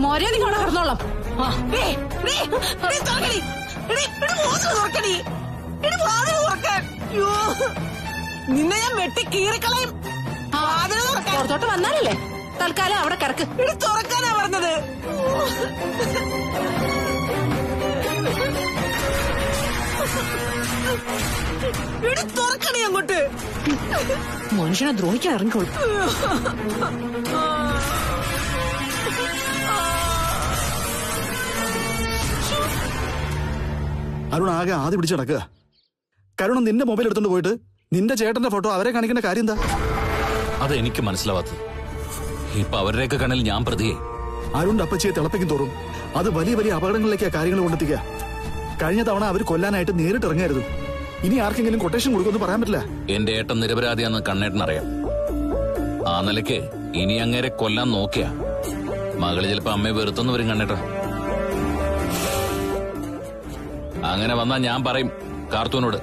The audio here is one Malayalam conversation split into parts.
മര്യാദ നടന്നോളാം. നിന്നെ ഞാൻ വെട്ടി കീറിക്കളയും. പുറത്തോട്ട് വന്നാലല്ലേ തൽക്കാലം അവിടെ കിടക്ക്. തുറക്കാനാ പറഞ്ഞത്. തുറക്കണേ അങ്ങോട്ട്. മനുഷ്യനെ ദ്രോഹിക്കാൻ ഇറങ്ങിക്കോളൂ. അരുൺ ആകെ ആദ്യം പിടിച്ച് നടക്കുക. കരുണ നിന്റെ മൊബൈൽ എടുത്തോണ്ട് പോയിട്ട് നിന്റെ ചേട്ടന്റെ ഫോട്ടോ അവരെ കാണിക്കേണ്ട കാര്യം എന്താ? അത് എനിക്ക് മനസ്സിലാവാത്തത്. ഇപ്പൊ അവരുടെയൊക്കെ കണ്ണിൽ ഞാൻ പ്രതിയെ. അരുണിന്റെ അപ്പച്ചിയെ തിളപ്പിക്കും തോറും അത് വലിയ വലിയ അപകടങ്ങളിലേക്കാ കാര്യങ്ങൾ കൊണ്ടെത്തിക്കുക. കഴിഞ്ഞ തവണ അവർ കൊല്ലാനായിട്ട് നേരിട്ട് ഇറങ്ങായിരുന്നു. ഇനി ആർക്കെങ്കിലും കൊട്ടേഷൻ കൊടുക്കുമെന്ന് പറയാൻ പറ്റില്ല. എന്റെ ഏട്ടൻ നിരപരാധിയാന്ന് കണ്ണേട്ടനറിയാം. ആ നിലയ്ക്ക് ഇനി അങ്ങേരെ കൊല്ലാൻ നോക്കിയ മകള് ചിലപ്പോ അമ്മയെ വെറുത്തെന്ന് വരും കണ്ണേട്ട. അങ്ങനെ വന്നാ ഞാൻ പറയും കാർത്തൂനോട്,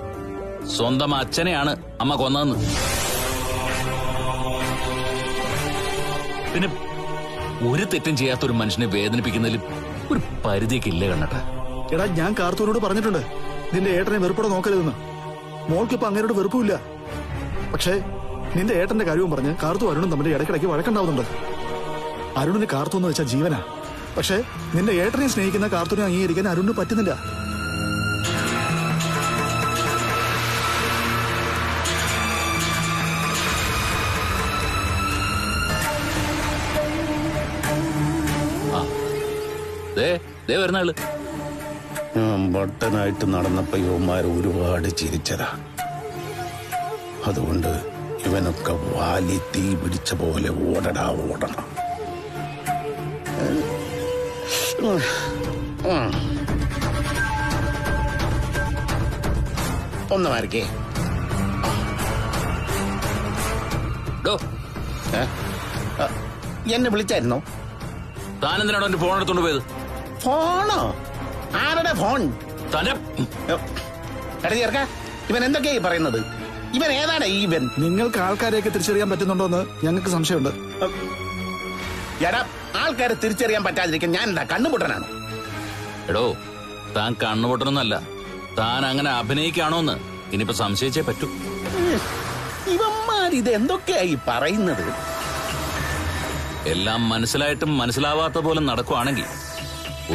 സ്വന്തം അച്ഛനെയാണ് അമ്മ കൊന്നതെന്ന്. പിന്നെ ഒരു തെറ്റും ചെയ്യാത്തൊരു മനുഷ്യനെ വേദനിപ്പിക്കുന്നതിലും ഒരു പരിധിയൊക്കെ ഇല്ലേ കണ്ണേട്ട? എടാ, ഞാൻ കാർത്തൂനോട് പറഞ്ഞിട്ടുണ്ട് നിന്റെ ഏട്ടനെ വെറുപ്പോടെ നോക്കരുതെന്ന്. മോൾക്കിപ്പോ അങ്ങനോട് വെറുപ്പില്ല. പക്ഷേ നിന്റെ ഏട്ടന്റെ കാര്യവും പറഞ്ഞ് കാർത്തു അരുണും തമ്മിൽ ഇടയ്ക്കിടയ്ക്ക് വഴക്കുണ്ടാവുന്നുണ്ട്. അരുണിന് കാർത്തു എന്ന് വെച്ചാൽ ജീവനാ. പക്ഷേ നിന്റെ ഏട്ടനെ സ്നേഹിക്കുന്ന കാർത്തുനെ അംഗീകരിക്കാൻ അരുണിന് പറ്റുന്നില്ല. വരുന്നാള് ബട്ടനായിട്ട് നടന്നപ്പോ യുവന്മാർ ഒരുപാട് ചിരിച്ചതാ. അതുകൊണ്ട് ഇവനൊക്കെ വാലി തീ പിടിച്ച പോലെ ഓടണം. ഒന്ന് മാറിക്കേ. എന്നെ വിളിച്ചായിരുന്നോ? താനെന്തിനാണോ എന്റെ ഫോൺ എടുത്തോണ്ട് പോയത്? ഫോണോ? ആരുടെ ഫോൺ? എടാ ചേർക്ക, ഇവൻ എന്തൊക്കെയായി പറയുന്നത്? ഇവൻ ഏതാണ് ഇവൻ? നിങ്ങൾക്ക് ആൾക്കാരെയൊക്കെ തിരിച്ചറിയാൻ പറ്റുന്നുണ്ടോ എന്ന് ഞങ്ങൾക്ക് സംശയമുണ്ട്. എടാ, ആൾക്കാരെ തിരിച്ചറിയാൻ പറ്റാതിരിക്കാൻ ഞാൻ എന്താ കണ്ണുപൊട്ടനാണോ? എടോ, താൻ കണ്ണുപൊട്ടനൊന്നല്ല, താൻ അങ്ങനെ അഭിനയിക്കാണോന്ന് ഇനിയിപ്പോ സംശയിച്ചേ പറ്റൂ. ഇവന്മാരിത് എന്തൊക്കെയായി പറയുന്നത്? എല്ലാം മനസ്സിലായിട്ടും മനസ്സിലാവാത്ത പോലെ നടക്കുവാണെങ്കിൽ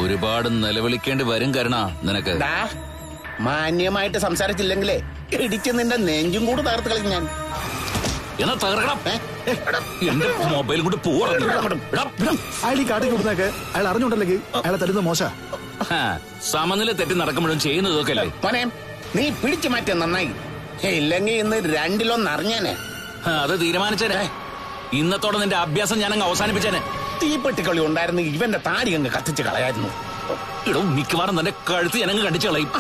ഒരുപാട് നിലവിളിക്കേണ്ടി വരും കരുണ നിനക്ക്. മാന്യമായിട്ട് സംസാരിച്ചില്ലെങ്കിലേ ഇടിച്ച് നിന്റെ നെഞ്ചും കൂടെ തകർത്ത് കളയും ഞാൻ. എന്നാ തകർക്കണം. എന്റെ മൊബൈൽ കൊണ്ട് അയാൾ ഈ കാട്ടിൽ കൊടുത്തേക്ക്. അയാൾ അറിഞ്ഞുണ്ടല്ലെങ്കിൽ അയാളെ തരുന്ന മോശ. സമനില തെറ്റി നടക്കുമ്പോഴും ചെയ്യുന്നതൊക്കെ അല്ലേ മോനെ, നീ പിടിച്ചു മാറ്റിയ നന്നായി. ഇല്ലെങ്കിൽ ഇന്ന് രണ്ടിലൊന്ന് അറിഞ്ഞാനേ. അത് തീരുമാനിച്ചേ. ഇന്നത്തോടെ നിന്റെ അഭ്യാസം ഞാനങ്ങ് അവസാനിപ്പിച്ചേനെ. തീപ്പെട്ടിക്കളി ഉണ്ടായിരുന്നു, ഇവന്റെ താടി അങ്ങ് കത്തിച്ച് കളയായിരുന്നു. ഇടോ, മിക്കവാറും നിന്റെ കഴുത്ത് ഞാനങ്ങ് കണ്ടിച്ചു കളയും.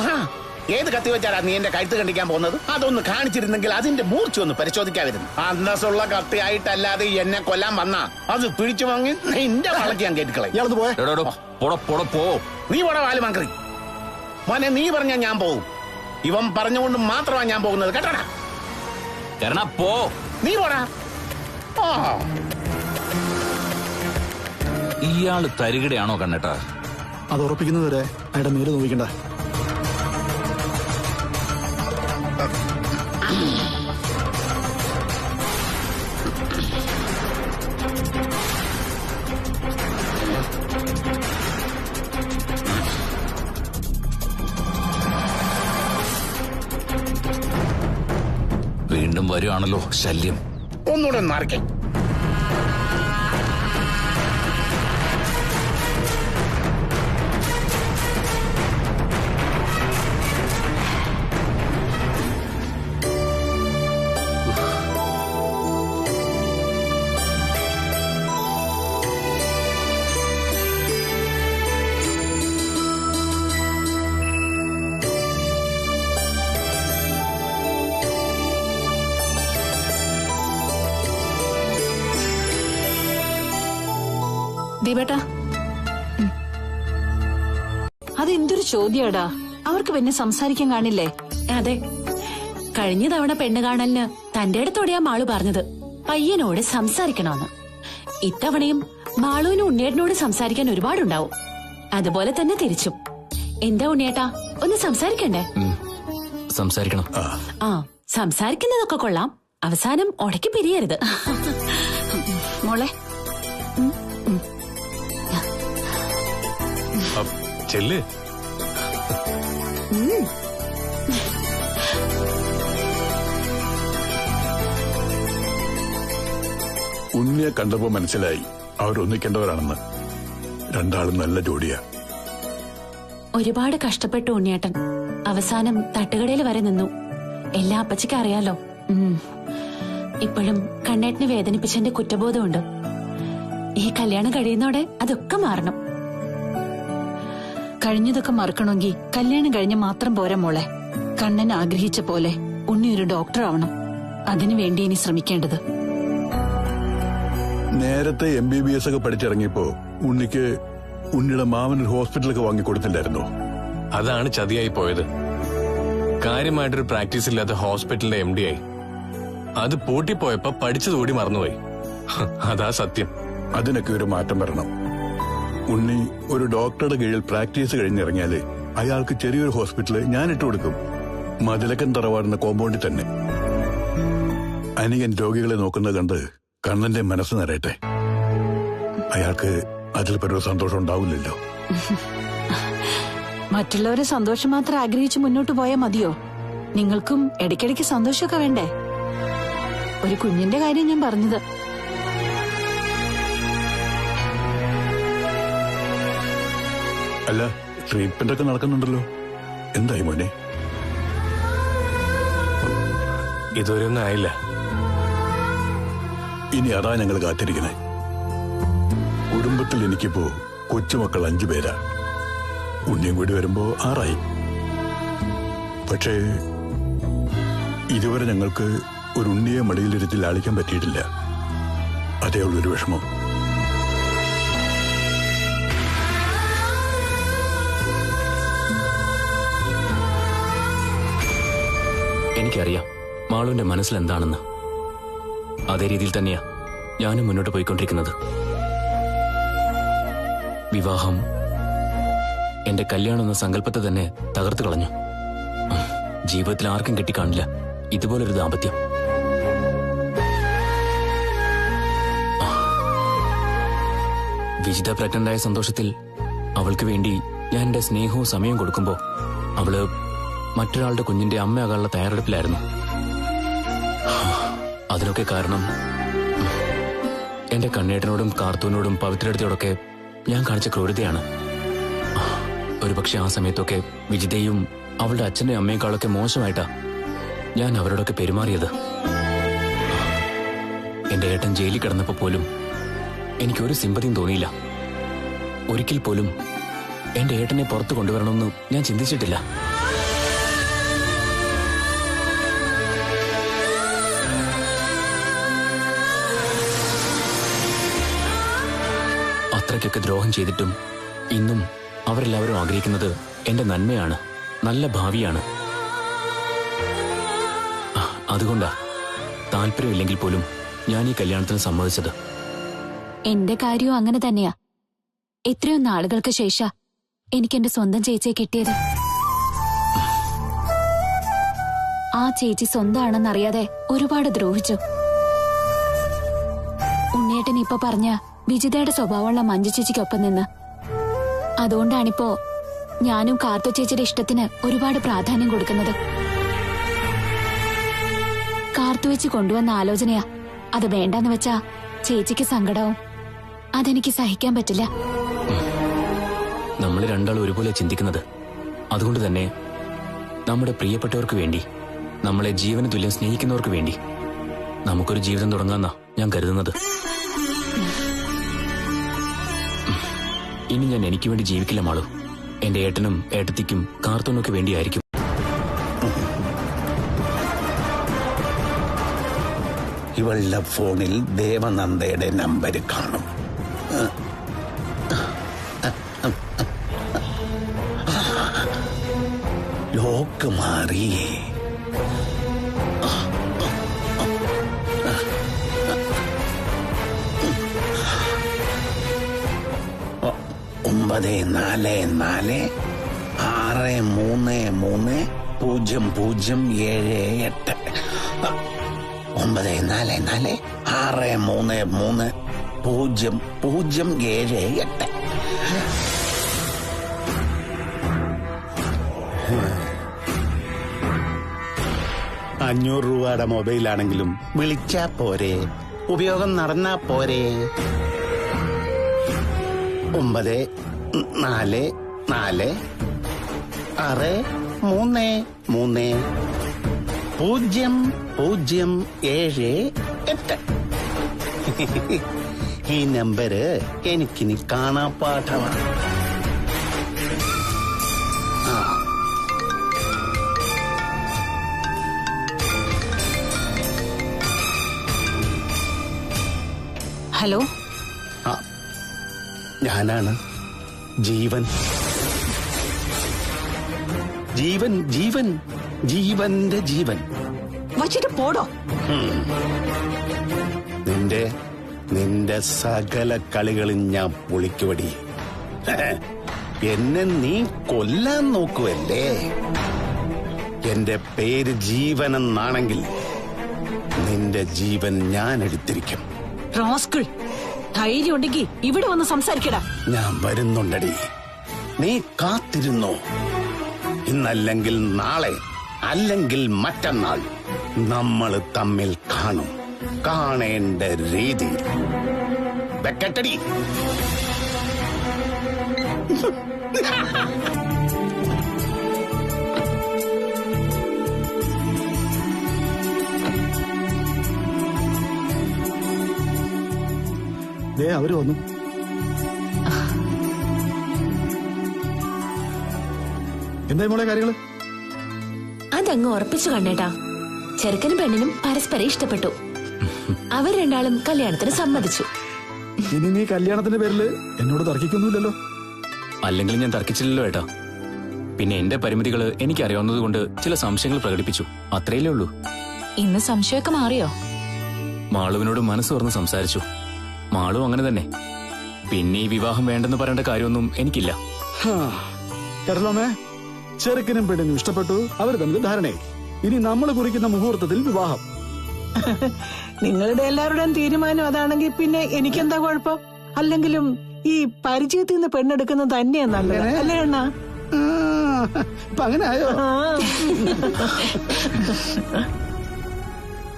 ഏത് കത്തി വെച്ചാലാ നീ എന്റെ കഴുത്ത് കണ്ടിക്കാൻ പോകുന്നത്? അതൊന്ന് കാണിച്ചിരുന്നെങ്കിൽ അതിന്റെ മൂർച്ച ഒന്ന് പരിശോധിക്കാതിരുന്നു. അന്തസ്സുള്ള കത്തിയായിട്ടല്ലാതെ എന്നെ കൊല്ലാൻ വന്നാ അത് പിടിച്ചു വാങ്ങി നിന്റെ വളക്ക് ഞാൻ കേട്ടിക്കളയും. നീ പോടാ വാല് മാങ്കറി. മോനെ, നീ പറഞ്ഞാ ഞാൻ പോവും. ഇവൻ പറഞ്ഞുകൊണ്ട് മാത്രമാണ് ഞാൻ പോകുന്നത്, കേട്ടോടാ. പോ. നീ പോടാ. ഇയാള് തരികിടയാണോ കണ്ണേട്ടാ? അത് ഉറപ്പിക്കുന്നതുവരെ അയാളുടെ മേല് നോക്കിക്കണ്ട. വീണ്ടും വരുവാണല്ലോ ശല്യം. ഒന്നുകൂടെ മാറിക്കേ. ദീപേട്ടാ, അതെന്തൊരു ചോദ്യാടാ. അവർക്ക് പിന്നെ സംസാരിക്കാൻ കാണില്ലേ? അതെ, കഴിഞ്ഞ തവണ പെണ്ണ് കാണലിന് തന്റെ അടുത്തോടെയാ മാള് പറഞ്ഞത് പയ്യനോട് സംസാരിക്കണമെന്ന്. ഇത്തവണയും മാളുവിന് ഉണ്ണിയേട്ടനോട് സംസാരിക്കാൻ ഒരുപാടുണ്ടാവും. അതുപോലെ തന്നെ തിരിച്ചും. എന്താ ഉണ്ണിയേട്ടാ, ഒന്ന് സംസാരിക്കണ്ടേ? സംസാരിക്കണം. ആ, സംസാരിക്കുന്നതൊക്കെ കൊള്ളാം, അവസാനം ഉടക്കി പിരിയരുത്. മോളെ ചെല്ല്. ഉണ്ണിയെ കണ്ടപ്പോ മനസ്സിലായി അവരൊന്നിക്കേണ്ടവരാണെന്ന്. രണ്ടാളും നല്ല ജോഡിയാ. ഒരുപാട് കഷ്ടപ്പെട്ടു ഉണ്ണിയേട്ടൻ. അവസാനം തട്ടുകടയിൽ വരെ നിന്നു. എല്ലാ അപ്പച്ചിക്ക് അറിയാലോ. ഇപ്പോഴും കണ്ണേട്ടനെ വേദനിപ്പിച്ചെന്റെ കുറ്റബോധമുണ്ട്. ഈ കല്യാണം കഴിയുന്നോടെ അതൊക്കെ മാറണം. കഴിഞ്ഞതൊക്കെ മറക്കണമെങ്കിൽ കല്യാണം കഴിഞ്ഞ മാത്രം പോരാ മോളെ. കണ്ണൻ ആഗ്രഹിച്ച പോലെ ഉണ്ണി ഒരു ഡോക്ടർ ആവണം. അതിനു വേണ്ടി ഇനി ശ്രമിക്കേണ്ടത്. നേരത്തെ MBBS ഒക്കെ പഠിച്ചിറങ്ങിയപ്പോ ഉണ്ണിക്ക് ഉണ്ണിയുടെ മാമനൊരു ഹോസ്പിറ്റലൊക്കെ വാങ്ങിക്കൊടുത്തില്ലായിരുന്നോ? അതാണ് ചതിയായി പോയത്. കാര്യമായിട്ടൊരു പ്രാക്ടീസ് ഇല്ലാത്ത ഹോസ്പിറ്റലിന്റെ MD ആയി. അത് പൂട്ടിപ്പോയപ്പോ പഠിച്ചതുകൂടി മറന്നുപോയി. അതാ സത്യം. അതിനൊക്കെ ഒരു മാറ്റം വരണം. ഉണ്ണി ഒരു ഡോക്ടറുടെ കീഴിൽ പ്രാക്ടീസ് കഴിഞ്ഞിറങ്ങിയാല് അയാൾക്ക് ചെറിയൊരു ഹോസ്പിറ്റല് ഞാൻ ഇട്ടുകൊടുക്കും. മതിലക്കൻ തറവാടുന്ന കോമ്പൗണ്ടിൽ തന്നെ. അനിയൻ രോഗികളെ നോക്കുന്നത് കണ്ട് കണ്ണന്റെ മനസ്സ് നിറയട്ടെ. അയാൾക്ക് അതിൽ പരോ സന്തോഷം ഉണ്ടാവില്ലല്ലോ. മറ്റുള്ളവരെ സന്തോഷം മാത്രം ആഗ്രഹിച്ച് മുന്നോട്ട് പോയാൽ മതിയോ? നിങ്ങൾക്കും ഇടയ്ക്കിടയ്ക്ക് സന്തോഷമൊക്കെ വേണ്ടേ? ഒരു കുഞ്ഞിന്റെ കാര്യം ഞാൻ പറഞ്ഞത്. അല്ല, ട്രീറ്റ്മെന്റ് ഒക്കെ നടക്കുന്നുണ്ടല്ലോ. എന്തായി മോനെ? ഇതുവരെ ഒന്നും ആയില്ല. ഇനി അതാ ഞങ്ങൾ കാത്തിരിക്കണേ. കുടുംബത്തിൽ എനിക്കിപ്പോ കൊച്ചുമക്കൾ 5 പേരാ. ഉണ്ണിയും കൂടി വരുമ്പോ 6 ആയി. പക്ഷേ ഇതുവരെ ഞങ്ങൾക്ക് ഒരു ഉണ്ണിയെ മടിയിലിരുത്തി ലാളിക്കാൻ പറ്റിയിട്ടില്ല. അതേ ഉള്ളൊരു വിഷമം. എനിക്കറിയാം മാളുവിന്റെ മനസ്സിൽ എന്താണെന്ന്. അതേ രീതിയിൽ തന്നെയാ ഞാനും മുന്നോട്ട് പോയിക്കൊണ്ടിരിക്കുന്നത്. വിവാഹം എന്റെ കല്യാണം എന്ന സങ്കല്പത്തെ തന്നെ തകർത്തു കളഞ്ഞു. ജീവിതത്തിൽ ആർക്കും കിട്ടിക്കാണില്ല ഇതുപോലൊരു ദാമ്പത്യം. വിജിത പ്രഗ്നന്റായ സന്തോഷത്തിൽ അവൾക്ക് വേണ്ടി ഞാൻ എന്റെ സ്നേഹവും സമയവും കൊടുക്കുമ്പോ അവള് മറ്റൊരാളുടെ കുഞ്ഞിന്റെ അമ്മയാകാനുള്ള തയ്യാറെടുപ്പിലായിരുന്നു. അതിനൊക്കെ കാരണം എന്റെ കണ്ണേട്ടനോടും കാർത്തൂനോടും പവിത്രയോടൊക്കെ ഞാൻ കാണിച്ച ക്രൂരതയാണ്. ഒരുപക്ഷെ ആ സമയത്തൊക്കെ വിജിതയും അവളുടെ അച്ഛനെയും അമ്മയെക്കാളൊക്കെ മോശമായിട്ടാ ഞാൻ അവരോടൊക്കെ പെരുമാറിയത്. എന്റെ ഏട്ടൻ ജയിലിൽ കിടന്നപ്പോ പോലും എനിക്കൊരു സിമ്പതിയും തോന്നിയില്ല. ഒരിക്കൽ പോലും എന്റെ ഏട്ടനെ പുറത്തു കൊണ്ടുവരണമെന്ന് ഞാൻ ചിന്തിച്ചിട്ടില്ല. അത്രയ്ക്കൊക്കെ ദ്രോഹം ചെയ്തിട്ടും ഇന്നും അവരെല്ലാവരും ആഗ്രഹിക്കുന്നത് എന്റെ നന്മയാണ്, നല്ല ഭാവിയാണ്. അതുകൊണ്ടാ താല്പര്യമില്ലെങ്കിൽ പോലും ഞാൻ ഈ കല്യാണത്തിന് സമ്മതിച്ചത്. എന്റെ കാര്യവും അങ്ങനെ തന്നെയാ. എത്രയോ നാളുകൾക്ക് ശേഷം എനിക്ക് എന്റെ സ്വന്തം ചേച്ചിയെ കിട്ടിയത്. ആ ചേച്ചി സ്വന്തമാണെന്നറിയാതെ ഒരുപാട് ദ്രോഹിച്ചു. ഉണ്ണിയേട്ടൻ ഇപ്പൊ പറഞ്ഞ വിജിതയുടെ സ്വഭാവമുള്ള മഞ്ജു ചേച്ചിക്കൊപ്പം നിന്ന്. അതുകൊണ്ടാണിപ്പോ ഞാനും കാർത്തു ചേച്ചിയുടെ ഇഷ്ടത്തിന് ഒരുപാട് പ്രാധാന്യം കൊടുക്കുന്നത്. കാർത്തു വെച്ച് കൊണ്ടുവന്ന ആലോചനയാ. അത് വേണ്ടെന്ന് വെച്ചാ ചേച്ചിക്ക് സങ്കടവും. അതെനിക്ക് സഹിക്കാൻ പറ്റില്ല. നമ്മൾ രണ്ടാളും ഒരുപോലെ ചിന്തിക്കുന്നത്. അതുകൊണ്ട് തന്നെ നമ്മുടെ പ്രിയപ്പെട്ടവർക്ക് വേണ്ടി, നമ്മളെ ജീവന് തുല്യം സ്നേഹിക്കുന്നവർക്ക് വേണ്ടി നമുക്കൊരു ജീവിതം തുടങ്ങാന്നാ ഞാൻ കരുതുന്നത്. ഇനി ഞാൻ എനിക്ക് വേണ്ടി ജീവിക്കില്ല മാളു. എന്റെ ഏട്ടനും ഏട്ടത്തിക്കും കാർത്തൂനൊക്കെ വേണ്ടിയായിരിക്കും. ഇവളുടെ ഫോണിൽ ദേവനന്ദയുടെ നമ്പർ കാണും. ലോക്ക് മാറി. 944 633 0078 944 633 0078. $500 മൊബൈലാണെങ്കിലും വിളിച്ചാ പോരെ, ഉപയോഗം നടന്നാ പോരെ. 944 633 0078. ഈ നമ്പര് എനിക്കിനി കാണാപ്പാഠമാണ്. ഹലോ, ഞാനാണ് ജീവൻ. ജീവൻ ജീവൻ ജീവന്റെ ജീവൻ. വച്ചിട്ട് പോടോ. നിന്റെ സകല കളികളും ഞാൻ പൊളിക്കുവടി. എന്നെ നീ കൊല്ലാൻ നോക്കുവല്ലേ? എന്റെ പേര് ജീവനെന്നാണെങ്കിൽ നിന്റെ ജീവൻ ഞാൻ എടുത്തിരിക്കും. റാസ്കിൾ, ധൈര്യം ഉണ്ടെങ്കിൽ ഇവിടെ വന്ന് സംസാരിക്കടാ. ഞാൻ വരുന്നുണ്ടടി, നീ കാത്തിരുന്നോ. ഇന്നല്ലെങ്കിൽ നാളെ, അല്ലെങ്കിൽ മറ്റന്നാൾ നമ്മൾ തമ്മിൽ കാണും. കാണേണ്ട രീതി വെക്കട്ടടി. അവര് വന്നു. എന്തായി മോളെ കാര്യങ്ങള്? അതങ്ങ് ഉറപ്പിച്ചു കണ്ണേട്ടാ. ചെറുക്കനും പെണ്ണിനും പരസ്പരം ഇഷ്ടപ്പെട്ടു. അവർ രണ്ടാളും കല്യാണത്തിന് സമ്മതിച്ചു. ഇനി നീ കല്യാണത്തിന്റെ പേരില് എന്നോട് തർക്കിക്കൊന്നുമില്ലല്ലോ? അല്ലെങ്കിൽ ഞാൻ തർക്കിച്ചില്ലല്ലോ ഏട്ടാ. പിന്നെ എന്റെ പരിമിതികള് എനിക്കറിയാവുന്നത് കൊണ്ട് ചില സംശയങ്ങൾ പ്രകടിപ്പിച്ചു, അത്രയല്ലേ ഉള്ളൂ. ഇന്ന് സംശയമൊക്കെ മാറിയോ? മാളുവിനോട് മനസ്സ് തുറന്ന് സംസാരിച്ചു. മാളും അങ്ങനെ തന്നെ. പിന്നെ ഈ വിവാഹം വേണ്ടെന്ന് പറയേണ്ട കാര്യമൊന്നും എനിക്കില്ല. കേട്ടല്ലോമേ, ചെറുക്കനും പെണ്ണിനും ഇഷ്ടപ്പെട്ടു, അവർ തമ്മിൽ ധാരണയായി. ഇനി നമ്മൾ കുറിക്കുന്ന മുഹൂർത്തത്തിൽ വിവാഹം. നിങ്ങളുടെ എല്ലാവരുടെയും തീരുമാനം അതാണെങ്കിൽ പിന്നെ എനിക്കെന്താ കുഴപ്പം? അല്ലെങ്കിലും ഈ പരിചയത്തിൽ നിന്ന് പെണ്ണെടുക്കുന്നത് തന്നെയാ നല്ലത്, അല്ലേ അണ്ണാ? ഇപ്പൊ അങ്ങനെ ആയോ?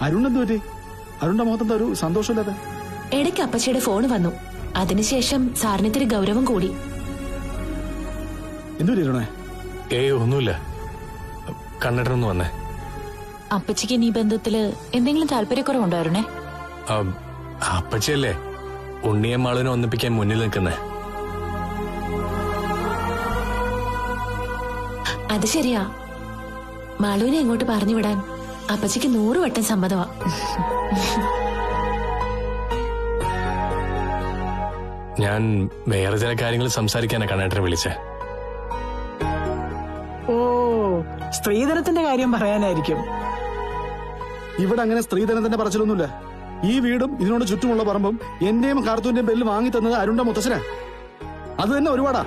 അരുണെന്ത് പറ്റി? അരുണിന്റെ മുഖത്തെന്താ ഒരു സന്തോഷമില്ലാതെ? ഇടയ്ക്ക് അപ്പച്ചിയുടെ ഫോൺ വന്നു. അതിനുശേഷം സാറിന് ഇത്തിരി ഗൗരവം കൂടി. എന്തു പറ്റി? ഒന്നുമില്ല, കണ്ണടർന്ന് വന്നേ. അപ്പച്ചിക്ക് ഈ ബന്ധത്തില് എന്തെങ്കിലും താല്പര്യക്കുറവുണ്ടായിരുന്നേ? അപ്പച്ചിയല്ലേ ഉണ്ണിയെ മാളുവിനെ ഒന്നിപ്പിക്കാൻ മുന്നിൽ നിൽക്കുന്നേ. അത് ശരിയാ. മാളുവിനെ ഇങ്ങോട്ട് പറഞ്ഞു വിടാൻ അപ്പച്ചിക്ക് 100 വട്ടം സമ്മതമാ. ഞാൻ വേറെ ചില കാര്യങ്ങൾ സംസാരിക്കാനാ കണ്ണേട്ടനെ വിളിച്ചേ. ഓ, സ്ത്രീധനത്തിന്റെ കാര്യം പറയാനായിരിക്കും. ഇവിടെ അങ്ങനെ സ്ത്രീധനത്തിന്റെ പറച്ചിലൊന്നുമില്ല. ഈ വീടും ഇതിനോട് ചുറ്റുമുള്ള പറമ്പും എന്റെയും കാർത്തൂന്റെയും പേരിൽ വാങ്ങി തന്നത് അരുണിന്റെ മുത്തശ്ശനാ. അത് തന്നെ ഒരുപാടാ.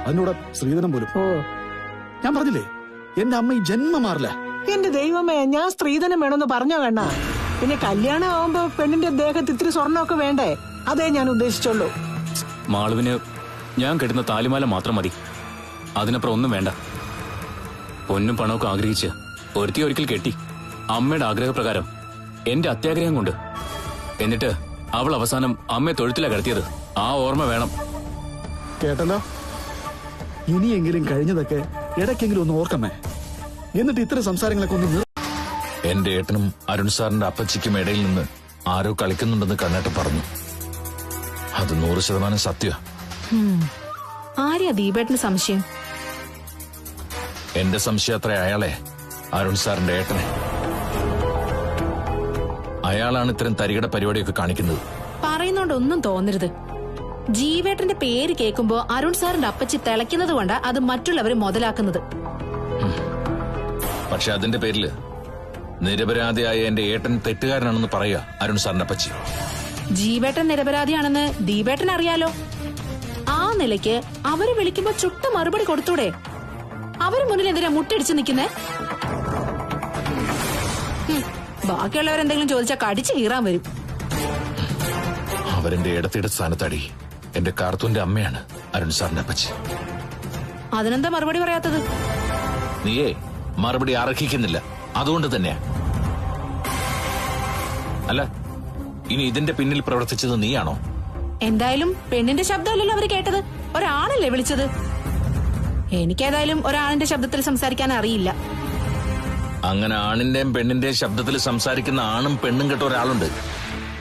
അതിനൂടെ സ്ത്രീധനം പോലും. ഓ, ഞാൻ പറഞ്ഞില്ലേ, എന്റെ അമ്മ ഈ ജന്മം മാറില്ല. എന്റെ ദൈവമേ, ഞാൻ സ്ത്രീധനം വേണമെന്ന് പറഞ്ഞോ കണ്ണാ? പിന്നെ കല്യാണം ആവുമ്പോ പെണ്ണിന്റെ ദേഹത്ത് ഇത്തിരി സ്വർണ്ണമൊക്കെ വേണ്ടേ? അതേ ഞാൻ ഉദ്ദേശിച്ചുള്ളൂ. മാളുവിന് ഞാൻ കെട്ടുന്ന താലിമാല മാത്രം മതി, അതിനപ്പുറം ഒന്നും വേണ്ട. പൊന്നും പണമൊക്കെ ആഗ്രഹിച്ച് ഒരുത്തി ഒരിക്കൽ കെട്ടി, അമ്മയുടെ ആഗ്രഹപ്രകാരം, എന്റെ അത്യാഗ്രഹം കൊണ്ട്. എന്നിട്ട് അവൾ അവസാനം അമ്മയെ തൊഴുത്തിലാ കിടത്തിയത്. ആ ഓർമ്മ വേണം. കേട്ടല്ലോ? ഇനിയെങ്കിലും കഴിഞ്ഞതൊക്കെ ഇടയ്ക്കെങ്കിലും ഒന്ന് ഓർക്കമേ. എന്നിട്ട് ഇത്തരം സംസാരങ്ങളൊക്കെ ഒന്ന് എന്റെ ഏട്ടനും അരുൺ സാറിന്റെ അപ്പച്ചിക്കും ഇടയിൽ നിന്ന് ആരോ കളിക്കുന്നുണ്ടെന്ന് കണ്ണേട്ടൻ പറഞ്ഞു. അത് 100% സത്യ. ആരെയാ ദീപേട്ടന് സംശയം? എന്റെ സംശയം അത്ര അയാളെ, അരുൺ സാറിന്റെ ഏട്ടനെ. അയാളാണ് ഇത്തരം തരികട പരിപാടിയൊക്കെ കാണിക്കുന്നത്. പറയുന്നോണ്ടൊന്നും തോന്നരുത്. ജീവേട്ടന്റെ പേര് കേൾക്കുമ്പോ അരുൺ സാറിന്റെ അപ്പച്ചി തിളയ്ക്കുന്നത് കൊണ്ടാ അത് മറ്റുള്ളവര് മുതലാക്കുന്നത്. പക്ഷെ അതിന്റെ പേരില് നിരപരാധിയായ എന്റെ ഏട്ടൻ തെറ്റുകാരനാണെന്ന് പറയുക അരുൺ സാറിന്റെ അപ്പച്ചി. ജീവേട്ടൻ നിരപരാധിയാണെന്ന് ദീപേട്ടൻ അറിയാലോ. ആ നിലയ്ക്ക് അവര് വിളിക്കുമ്പോ ചുട്ട മറുപടി കൊടുത്തൂടെ? അവര് മുന്നിൽ എന്തിനാ മുട്ടടിച്ച് നിൽക്കുന്നേ? ബാക്കിയുള്ളവരെന്തെങ്കിലും ചോദിച്ചാൽ കടിച്ചു കീറാൻ വരും. അവരെന്റെ ഇടത്തിയുടെ സ്ഥാനത്തടി എന്റെ കാർത്തൂന്റെ അമ്മയാണ് അരുൺ സാറിന്റെ അപ്പച്ചി. അതിനെന്താ മറുപടി പറയാത്തത്? നീയേ മറുപടി അർഹിക്കുന്നില്ല, അതുകൊണ്ട് തന്നെയാ. അല്ല, ഇനി ഇതിന്റെ പിന്നിൽ പ്രവർത്തിച്ചത് നീയാണോ? എന്തായാലും പെണ്ണിന്റെ ശബ്ദമല്ലല്ലോ അവര് കേട്ടത്, ഒരാണല്ലേ വിളിച്ചത്. എനിക്കേതായാലും ഒരാണിന്റെ ശബ്ദത്തിൽ സംസാരിക്കാൻ അറിയില്ല. അങ്ങനെ ആണിന്റെയും പെണ്ണിന്റെയും ശബ്ദത്തിൽ സംസാരിക്കുന്ന ആണും പെണ്ണും കേട്ട ഒരാളുണ്ട്,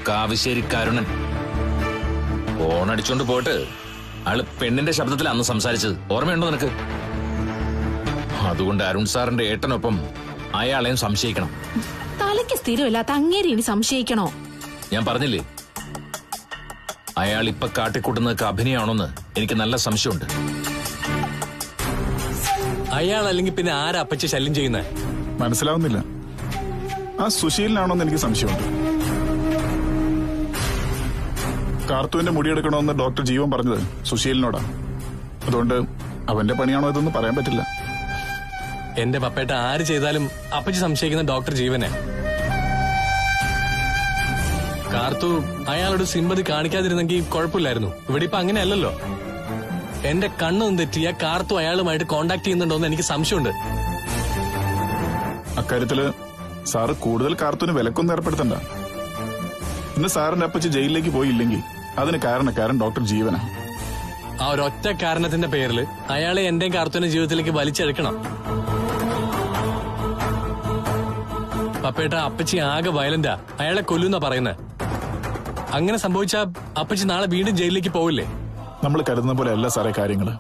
കാവശ്ശേരി കരുണൻ. ഫോണടിച്ചോണ്ട് പോയിട്ട് അയാള് പെണ്ണിന്റെ ശബ്ദത്തിൽ അന്ന് സംസാരിച്ചത് ഓർമ്മയുണ്ടോ നിനക്ക്? അതുകൊണ്ട് അരുൺ സാറിന്റെ ഏട്ടനൊപ്പം അയാളെയും സംശയിക്കണം. തലയ്ക്ക് സ്ഥിരമില്ലാത്ത അങ്ങേരി ഇനി സംശയിക്കണോ? ഞാൻ പറഞ്ഞില്ലേ, അയാൾ ഇപ്പൊ കാട്ടിക്കൂട്ടുന്നതൊക്കെ അഭിനയമാണോന്ന് എനിക്ക് നല്ല സംശയമുണ്ട്. അയാൾ അല്ലെങ്കിൽ പിന്നെ ആരാ അപ്പച്ചി ശല്യം ചെയ്യുന്നത്? മനസ്സിലാവുന്നില്ല. ആ സുശീലിനാണോന്ന് എനിക്ക് സംശയമുണ്ട്. കാർത്തുവിന്റെ മുടിയെടുക്കണമെന്ന് ഡോക്ടർ ജീവൻ പറഞ്ഞത് സുശീലിനോടാ. അതുകൊണ്ട് അവന്റെ പണിയാണോ ഇതെന്ന് പറയാൻ പറ്റില്ല. എന്റെ പപ്പേട്ട ആര് ചെയ്താലും അപ്പച്ചി സംശയിക്കുന്ന ഡോക്ടർ ജീവനെ. കാർത്തു അയാളോട് സിമ്പതി കാണിക്കാതിരുന്നെങ്കിൽ കുഴപ്പമില്ലായിരുന്നു. ഇവിടെ ഇപ്പൊ അങ്ങനെയല്ലല്ലോ. എന്റെ കണ്ണൊന്നും തെറ്റിയ കാർത്തു അയാളുമായിട്ട് കോണ്ടാക്ട് ചെയ്യുന്നുണ്ടോന്ന് എനിക്ക് സംശയമുണ്ട്. അക്കാര്യത്തില് സാറ് കൂടുതൽ കാർത്തുവിന് വിലക്കൊന്നും ഏർപ്പെടുത്തണ്ട. ഇന്ന് സാറിന്റെ അപ്പച്ചി ജയിലിലേക്ക് പോയില്ലെങ്കിൽ അതിന് കാരണക്കാരൻ ഡോക്ടർ ജീവനാ. ആ ഒരൊറ്റ കാരണത്തിന്റെ പേരിൽ അയാളെ എന്റെയും കാർത്തുവിന്റെ ജീവിതത്തിലേക്ക് വലിച്ചെടുക്കണം. പപ്പേട്ട അപ്പച്ചി ആകെ വയലന്റാ, അയാളെ കൊല്ലുന്നാ പറയുന്നത്. അങ്ങനെ സംഭവിച്ചാ അപ്പച്ചി നാളെ വീണ്ടും ജയിലിലേക്ക് പോവില്ലേ? നമ്മൾ കരുതുന്ന പോലെ അല്ല സാറേ കാര്യങ്ങള്.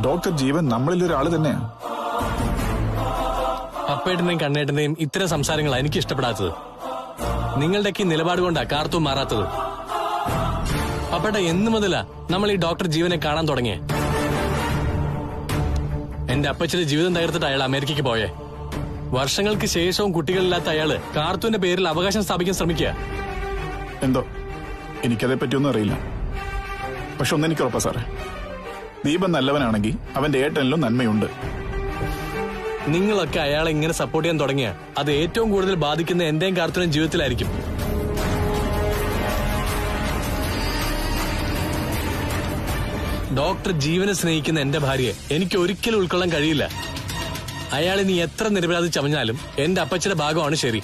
ഡോക്ടർ ജീവൻ നമ്മളിൽ ഒരാള് തന്നെയാ. പപ്പേട്ടന്റെയും കണ്ണേട്ടന്റെയും ഇത്തരം സംസാരങ്ങളാണ് എനിക്ക് ഇഷ്ടപ്പെടാത്തത്. നിങ്ങളുടെയൊക്കെ നിലപാട് കൊണ്ടാ കാർത്തു മാറാത്തത്. പപ്പേട്ട എന്ന് മുതലാ നമ്മൾ ഈ ഡോക്ടർ ജീവനെ കാണാൻ തുടങ്ങിയേ? എന്റെ അപ്പച്ചിയുടെ ജീവിതം തകർത്തിട്ട് അയാൾ അമേരിക്കയ്ക്ക് പോയേ. വർഷങ്ങൾക്ക് ശേഷവും കുട്ടികളില്ലാത്ത അയാള് കാർത്തുവിന്റെ പേരിൽ അവകാശം സ്ഥാപിക്കാൻ ശ്രമിക്കുക. എന്തോ എനിക്കതേ പറ്റിയൊന്നും അറിയില്ല. പക്ഷെ ഒന്നെനിക്ക് ഉറപ്പാ സാറേ, ദീപൻ നല്ലവനാണെങ്കിൽ അവന്റെ ഏട്ടനിലും നന്മയുണ്ട്. നിങ്ങളൊക്കെ അയാളെ ഇങ്ങനെ സപ്പോർട്ട് ചെയ്യാൻ തുടങ്ങിയ അത് ഏറ്റവും കൂടുതൽ ബാധിക്കുന്ന എന്റെയും കാർത്തുവിന്റെയും ജീവിതത്തിലായിരിക്കും. ഡോക്ടർ ജീവനെ സ്നേഹിക്കുന്ന എന്റെ ഭാര്യയെ എനിക്ക് ഒരിക്കലും ഉൾക്കൊള്ളാൻ കഴിയില്ല. അയാൾ ഇനി എത്ര നിരപരാധി ചമഞ്ഞാലും എന്റെ അപ്പച്ചിയുടെ ഭാഗമാണ് ശരി.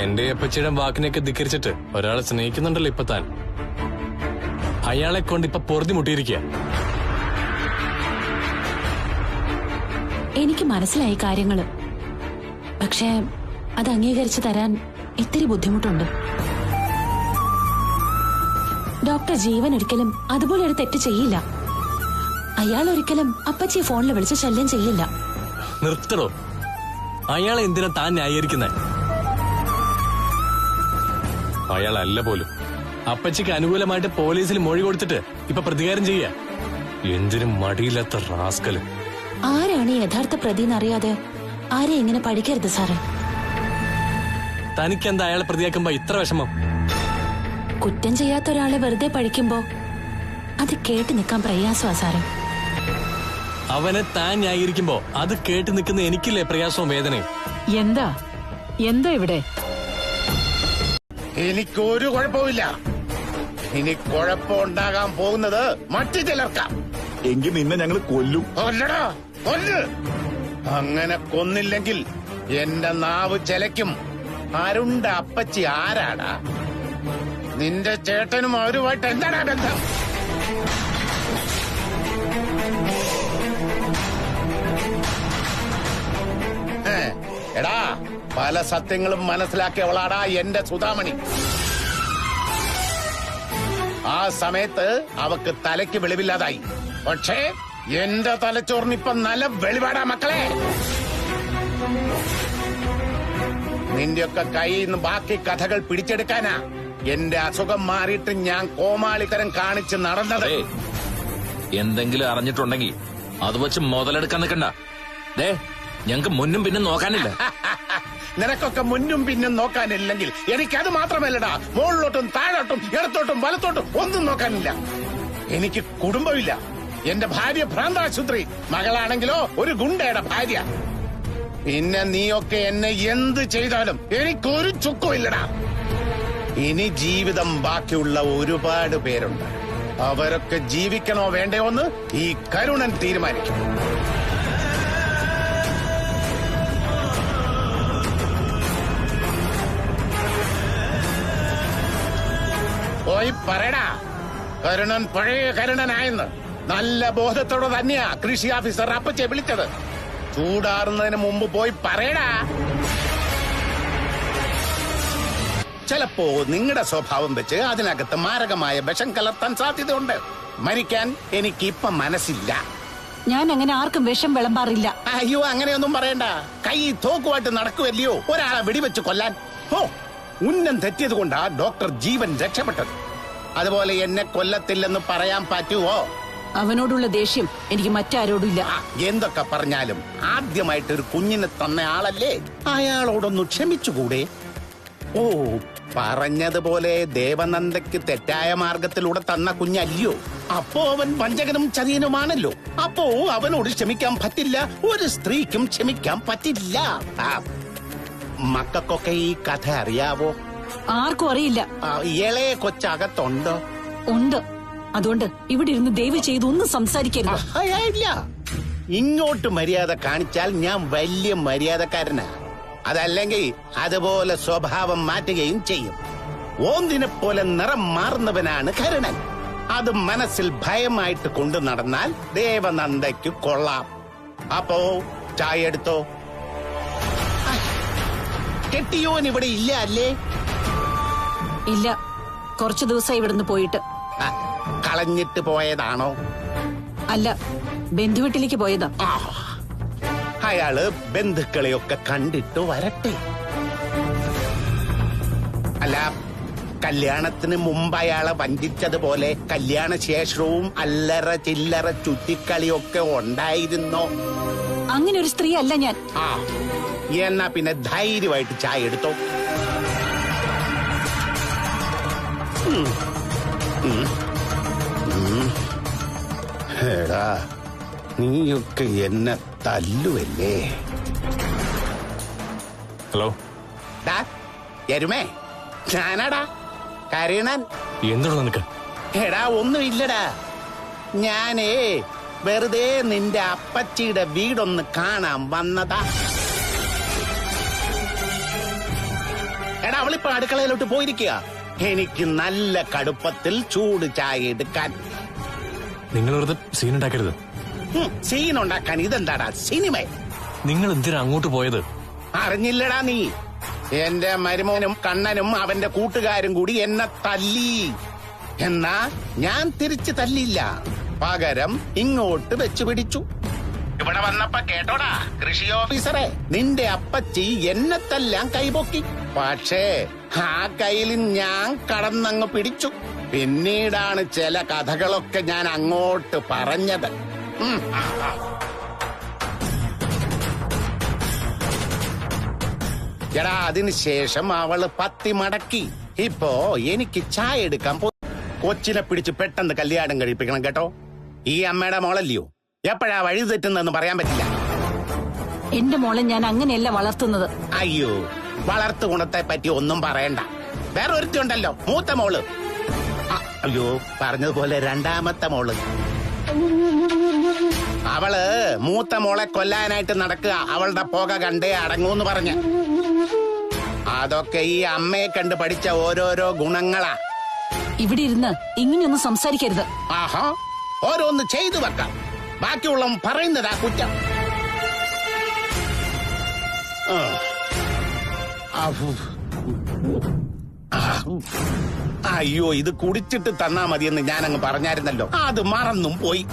എന്റെ അപ്പച്ചിയുടെ വാക്കിനെയൊക്കെ ധിക്കരിച്ചിട്ട് ഒരാളെ സ്നേഹിക്കുന്നുണ്ടല്ലോ ഇപ്പൊ താൻ. അയാളെ കൊണ്ട് ഇപ്പൊ പൊറുതി മുട്ടിയിരിക്കുക. എനിക്ക് മനസ്സിലായി കാര്യങ്ങള്. പക്ഷേ അത് അംഗീകരിച്ചു തരാൻ ഇത്തിരി ബുദ്ധിമുട്ടുണ്ട്. ഡോക്ടർ ജീവൻ ഒരിക്കലും അതുപോലെ ഒരു തെറ്റ് ചെയ്യില്ല. അയാൾ ഒരിക്കലും അപ്പച്ചിയെ ഫോണിൽ വിളിച്ച് ശല്യം ചെയ്യില്ല. നിർത്തടോ. അയാളെ എന്തിനാ താൻ ന്യായീകരിക്കുന്നത്? അയാളല്ല പോലും. അപ്പച്ചിക്ക് അനുകൂലമായിട്ട് പോലീസിൽ മൊഴി കൊടുത്തിട്ട് ഇപ്പൊ പ്രതികാരം ചെയ്യാ. എന്തിനും മടിയില്ലാത്ത റാസ്കല്. ആരാണ് യഥാർത്ഥ പ്രതി എന്നറിയാതെ ആരെ ഇങ്ങനെ പഠിക്കരുത് സാറേ. തനിക്കെന്താ അയാളെ പ്രതിയാക്കുമ്പോ ഇത്ര വിഷമം? കുറ്റം ചെയ്യാത്ത ഒരാളെ വെറുതെ പഠിക്കുമ്പോ അത് കേട്ട് നിൽക്കാൻ പ്രയാസമാ സാറേ. അവനെ താൻ ന്യായീകരിക്കുമ്പോ അത് കേട്ട് നിൽക്കുന്ന എനിക്കില്ലേ പ്രയാസവും വേദനയും? എന്താ ഇവിടെ? എനിക്കൊരു കുഴപ്പമില്ല. ഇനി കുഴപ്പമുണ്ടാകാൻ പോകുന്നത് മറ്റു ചിലർക്കാം. എങ്കിൽ നിന്നെ ഞങ്ങൾ കൊല്ലും. കൊല്ലടാ, കൊല്ല്. അങ്ങനെ കൊന്നില്ലെങ്കിൽ എന്റെ നാവ് ചെലയ്ക്കും. അരുണ്ട അപ്പച്ചി ആരാടാ? നിന്റെ ചേട്ടനും അവരുമായിട്ട് എന്താടാ ബന്ധം? എടാ, പല സത്യങ്ങളും മനസ്സിലാക്കിയവളാടാ എന്റെ സുധാമണി. ആ സമയത്ത് അവക്ക് തലയ്ക്ക് വെളിവില്ലാതായി. പക്ഷേ എന്റെ തലച്ചോറിനിപ്പം നല്ല വെളിപാടാ മക്കളെ. നിന്റെയൊക്കെ കയ്യിൽ നിന്ന് ബാക്കി കഥകൾ പിടിച്ചെടുക്കാനാ എന്റെ അസുഖം മാറിയിട്ട് ഞാൻ കോമാളിത്തരം കാണിച്ച് നടന്നത്. എന്തെങ്കിലും അറിഞ്ഞിട്ടുണ്ടെങ്കിൽ അത് വെച്ച് മുതലെടുക്കാൻ നിൽക്കണ്ട. ദേ ഞങ്ങക്ക് മുന്നും പിന്നും നോക്കാനില്ല. നിനക്കൊക്കെ മുന്നും പിന്നും നോക്കാനില്ലെങ്കിൽ എനിക്കത് മാത്രമല്ലടാ, മുകളിലോട്ടും താഴോട്ടും ഇടത്തോട്ടും വലത്തോട്ടും ഒന്നും നോക്കാനില്ല. എനിക്ക് കുടുംബമില്ല. എന്റെ ഭാര്യ ഭ്രാന്താശുപത്രി, മകളാണെങ്കിലോ ഒരു ഗുണ്ടയുടെ ഭാര്യ. പിന്നെ നീയൊക്കെ എന്നെ എന്ത് ചെയ്താലും എനിക്കൊരു ചുക്കും ഇല്ലടാ. ഇനി ജീവിതം ബാക്കിയുള്ള ഒരുപാട് പേരുണ്ട്. അവരൊക്കെ ജീവിക്കണോ വേണ്ടയോ എന്ന് ഈ കരുണൻ തീരുമാനിക്കും. പോയി പറയടാ, കരുണൻ പഴയ കരുണനായെന്ന്. നല്ല ബോധത്തോടെ തന്നെയാ കൃഷി ഓഫീസർ അപ്പച്ചെ വിളിച്ചത്. ചൂടാറുന്നതിന് മുമ്പ് പോയി പറയടാ. ചിലപ്പോ നിങ്ങളുടെ സ്വഭാവം വെച്ച് അതിനകത്ത് മാരകമായ വിഷം കലർത്താൻ സാധ്യതയുണ്ട്. മരിക്കാൻ എനിക്ക് ഇപ്പം മനസ്സില്ല. ഞാൻ അങ്ങനെ ആർക്കും വിഷം വിളമ്പാറില്ല. അയ്യോ, അങ്ങനെയൊന്നും പറയണ്ട. കൈ തോക്കുമായിട്ട് നടക്കുവല്ലയോ ഒരാളെ വെടിവെച്ച് കൊല്ലാൻ. ഓ, ഉന്നം തെറ്റിയത് കൊണ്ടാ ഡോക്ടർ ജീവൻ രക്ഷപ്പെട്ടത്. അതുപോലെ എന്നെ കൊല്ലത്തില്ലെന്ന് പറയാൻ പറ്റുവോ? അവനോടുള്ള ദേഷ്യം എനിക്ക് മറ്റാരോടില്ല. എന്തൊക്കെ പറഞ്ഞാലും ആദ്യമായിട്ട് ഒരു കുഞ്ഞിനെ തന്ന ആളല്ലേ, അയാളോടൊന്ന് ക്ഷമിച്ചുകൂടെ? ഓ, പറഞ്ഞതുപോലെ ദേവനന്ദയ്ക്ക് തെറ്റായ മാർഗത്തിലൂടെ തന്ന കുഞ്ഞല്ലയോ. അപ്പോ അവൻ വഞ്ചകനും ചതിയനുമാണല്ലോ. അപ്പോ അവനോട് ക്ഷമിക്കാൻ പറ്റില്ല, ഒരു സ്ത്രീക്കും ക്ഷമിക്കാൻ പറ്റില്ല. മക്കൾക്കൊക്കെ ഈ കഥ അറിയാവോ? ആർക്കും അറിയില്ല. ഇളയ കൊച്ചകത്തുണ്ടോ? ഉണ്ട്. അതുകൊണ്ട് ഇവിടെ ഇരുന്ന് ദയവ് ചെയ്ത് ഒന്നും സംസാരിക്കരുത്. ഇല്ല, ഇങ്ങോട്ട് മര്യാദ കാണിച്ചാൽ ഞാൻ വലിയ മര്യാദക്കാരനാ. അതല്ലെങ്കിൽ അതുപോലെ സ്വഭാവം മാറ്റുകയും ചെയ്യും. ഓന്തിനെ പോലെ നിറം മാറുന്നവനാണ് കരുണൻ. അത് മനസ്സിൽ ഭയമായിട്ട് കൊണ്ടു നടന്നാൽ ദേവനന്ദയ്ക്ക് കൊള്ളാം. അപ്പോ ചായ എടുത്തോ. കെട്ടിയോൻ ഇവിടെ ഇല്ല അല്ലേ? ഇല്ല, കുറച്ചു ദിവസം ഇവിടുന്ന് പോയിട്ട്. കളഞ്ഞിട്ട് പോയതാണോ? അല്ല, ബന്ധുവീട്ടിലേക്ക് പോയതാ. അയാള് ബന്ധുക്കളെയൊക്കെ കണ്ടിട്ട് വരട്ടെ. അല്ല, കല്യാണത്തിന് മുമ്പ് അയാളെ വഞ്ചിച്ചതുപോലെ കല്യാണ ശേഷവും അല്ലറ ചില്ലറ ചുറ്റിക്കളിയൊക്കെ ഉണ്ടായിരുന്നോ? അങ്ങനെ ഒരു സ്ത്രീ അല്ല ഞാൻ. എന്നാ പിന്നെ ധൈര്യമായിട്ട് ചായ എടുത്തോ. എടാ, നീയൊക്കെ എന്നെ തല്ലുവല്ലേ? ഹലോ എരുമേ, ഞാനാടാ കരുണൻ. എന്താണ് നിനക്ക്? എടാ, ഒന്നുമില്ലടാ. ഞാനേ വെറുതെ നിന്റെ അപ്പച്ചിയുടെ വീടൊന്ന് കാണാൻ വന്നതാ. എടാ, അവളിപ്പോ അടുക്കളയിലോട്ട് പോയിരിക്കുക. എനിക്ക് നല്ല കടുപ്പത്തിൽ ചൂട് ചായ എടുക്കാൻ. നിങ്ങൾ വെറുതെ സീൻ ഉണ്ടാക്കരുത്. സീൻ ഉണ്ടാക്കാൻ ഇതെന്താടാ സിനിമ? നിങ്ങൾ എന്തിനാ അങ്ങോട്ട് പോയത്? അറിഞ്ഞില്ലടാ നീ? എന്റെ മരുമോനും കണ്ണനും അവന്റെ കൂട്ടുകാരും കൂടി എന്നെ തല്ലി. എന്നാ ഞാൻ തിരിച്ചു തല്ലില്ല, പകരം ഇങ്ങോട്ട് വെച്ചു പിടിച്ചു. ഇവിടെ വന്നപ്പോ കേട്ടോടാ കൃഷി ഓഫീസറെ, നിന്റെ അപ്പച്ചി എന്നെ തല്ലാൻ കൈപൊക്കി. പക്ഷേ ആ കയ്യിൽ ഞാൻ കടന്നങ്ങ് പിടിച്ചു. പിന്നീടാണ് ചില കഥകളൊക്കെ ഞാൻ അങ്ങോട്ട് പറഞ്ഞത്. എടാ, അതിനുശേഷം അവള് പത്തി മടക്കി. ഇപ്പോ എനിക്ക് ചായ എടുക്കാൻ കൊച്ചിനെ പിടിച്ച് പെട്ടെന്ന് കല്യാണം കഴിപ്പിക്കണം കേട്ടോ. ഈ അമ്മയുടെ മോളല്ലയോ, എപ്പോഴാ വഴി തെറ്റുന്നതെന്ന് പറയാൻ പറ്റില്ല. എന്റെ മോളെ ഞാൻ അങ്ങനെയല്ല വളർത്തുന്നത്. അയ്യോ, വളർത്തു ഗുണത്തെ പറ്റി ഒന്നും പറയണ്ട. വേറെ ഒരുത്തി ഉണ്ടല്ലോ, മൂത്ത മോള്. അയ്യോ, പറഞ്ഞതുപോലെ രണ്ടാമത്തെ മോള്. അവള് മൂത്ത മോളെ കൊല്ലാനായിട്ട് നടക്കുക. അവളുടെ പുക കണ്ടേ അടങ്ങൂന്ന് പറഞ്ഞ്. അതൊക്കെ ഈ അമ്മയെ കണ്ട് പഠിച്ച ഓരോരോ ഗുണങ്ങളാ. ഇവിടെ ഇരുന്ന് ഇങ്ങനെയൊന്നും സംസാരിക്കരുത്. ആഹാ, ഓരോന്ന് ചെയ്തു വെക്കാം. ബാക്കിയുള്ള പറയുന്നതാ കുറ്റം. അയ്യോ, ഇത് കുടിച്ചിട്ട് തന്നാ മതിയെന്ന് ഞാനങ്ങ് പറഞ്ഞായിരുന്നല്ലോ, അത് മറന്നും പോയി.